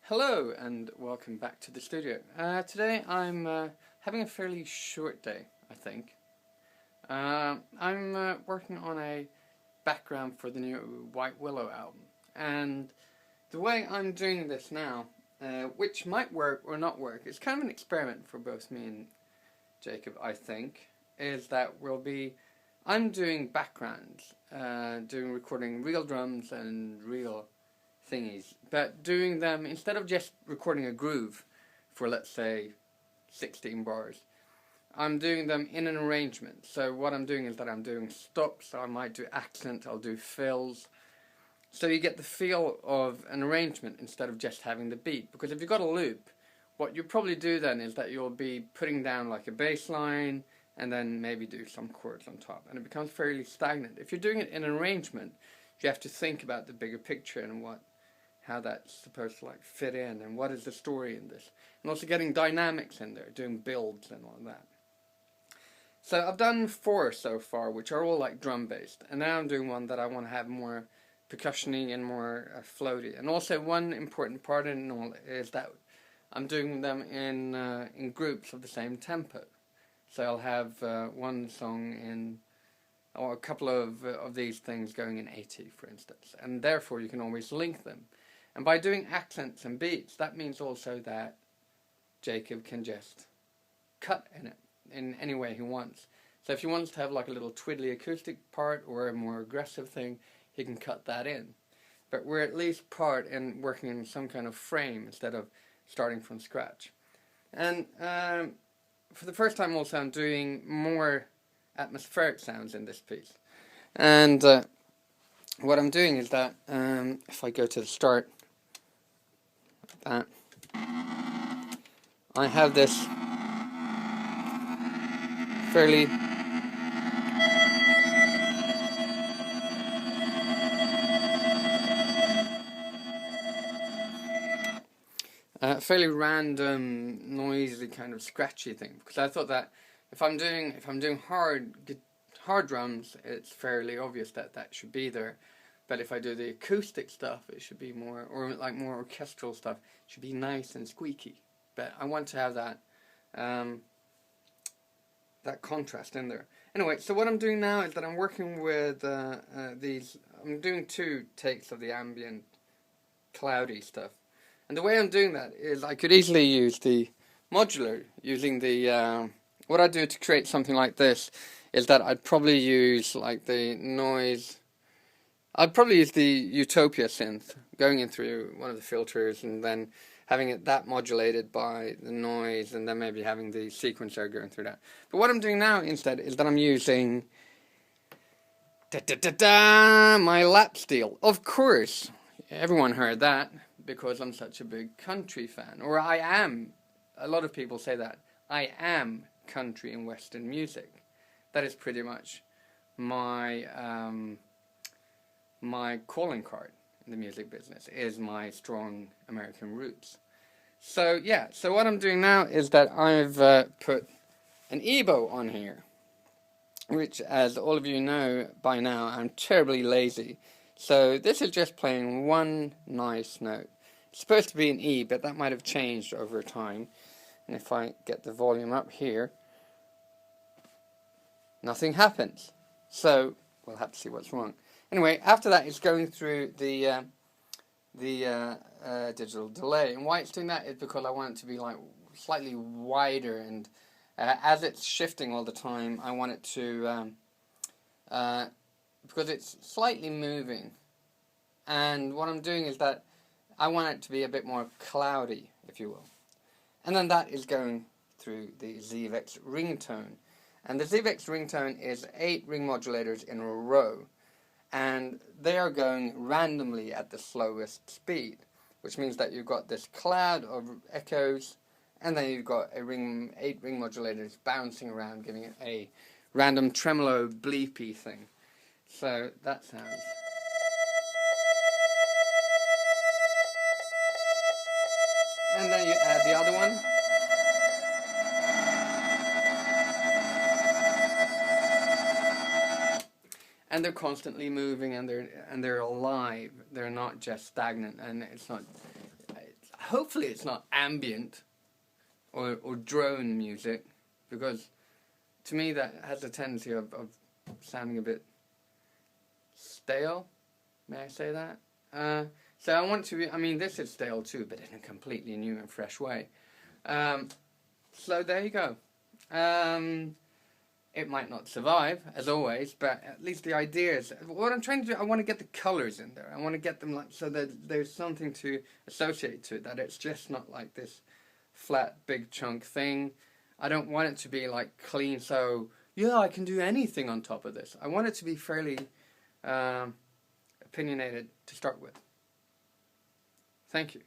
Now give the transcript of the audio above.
Hello and welcome back to the studio. Today I'm having a fairly short day, I think. I'm working on a background for the new White Willow album, and the way I'm doing this now, which might work or not work, it's kind of an experiment for both me and Jacob, I think, is that I'm doing backgrounds, recording real drums and real thingies, but doing them instead of just recording a groove for, let's say, 16 bars. I'm doing them in an arrangement. So what I'm doing is that I'm doing stops, I might do accents, I'll do fills. So you get the feel of an arrangement instead of just having the beat. Because if you've got a loop, what you probably do then is that you'll be putting down like a bass line and then maybe do some chords on top. And it becomes fairly stagnant. If you're doing it in an arrangement, you have to think about the bigger picture and how that's supposed to like fit in and what is the story in this. And also getting dynamics in there, doing builds and all that. So I've done 4 so far, which are all like drum based, and now I'm doing one that I want to have more percussion-y and more floaty. And also one important part in all is that I'm doing them in groups of the same tempo. So I'll have one song or a couple of these things going in 80, for instance, and therefore you can always link them. And by doing accents and beats, that means also that Jacob can just cut in it in any way he wants. So if he wants to have like a little twiddly acoustic part or a more aggressive thing, he can cut that in. But we're at least part in working in some kind of frame instead of starting from scratch. And for the first time also I'm doing more atmospheric sounds in this piece. And what I'm doing is that, if I go to the start, I have this fairly fairly random, noisy, kind of scratchy thing, because I thought that if I'm doing hard drums, it's fairly obvious that that should be there. But if I do the acoustic stuff, it should be more, or like more orchestral stuff, it should be nice and squeaky. But I want to have that that contrast in there. Anyway, so what I'm doing now is that I'm working with I'm doing 2 takes of the ambient cloudy stuff. And the way I'm doing that is I could easily use the modular, using the, what I do to create something like this is that I'd probably use like the noise, I'd probably use the Utopia synth, going in through one of the filters and then having it that modulated by the noise and then maybe having the sequencer going through that. But what I'm doing now instead is that I'm using my lap steel. Of course, everyone heard that because I'm such a big country fan. Or I am. A lot of people say that. I am country and western music. That is pretty much my my calling card in the music business, is my strong American roots. So yeah, so what I'm doing now is that I've put an EBow on here, which, as all of you know by now, I'm terribly lazy. So this is just playing one nice note. It's supposed to be an E, but that might have changed over time. And if I get the volume up here, nothing happens. So we'll have to see what's wrong. Anyway, after that it's going through the digital delay. And why it's doing that is because I want it to be like slightly wider, and as it's shifting all the time, I want it to, because it's slightly moving. And what I'm doing is that I want it to be a bit more cloudy, if you will. And then that is going through the ZVEX ringtone. And the ZVEX ringtone is 8 ring modulators in a row. And they are going randomly at the slowest speed, which means that you've got this cloud of echoes, and then you've got 8 ring modulators bouncing around, giving it a random tremolo bleepy thing. So that sounds. And then you add the other one. And they're constantly moving, and they're alive. They're not just stagnant, and it's not. hopefully it's not ambient or drone music, because to me that has a tendency of sounding a bit stale. May I say that? So I want to be, I mean, this is stale too, but in a completely new and fresh way. So there you go. It might not survive, as always, but at least the idea is, what I'm trying to do, I want to get the colours in there. I want to get them like, so that there's something to associate to it, that it's just not like this flat, big chunk thing. I don't want it to be like clean, so, yeah, I can do anything on top of this. I want it to be fairly opinionated to start with. Thank you.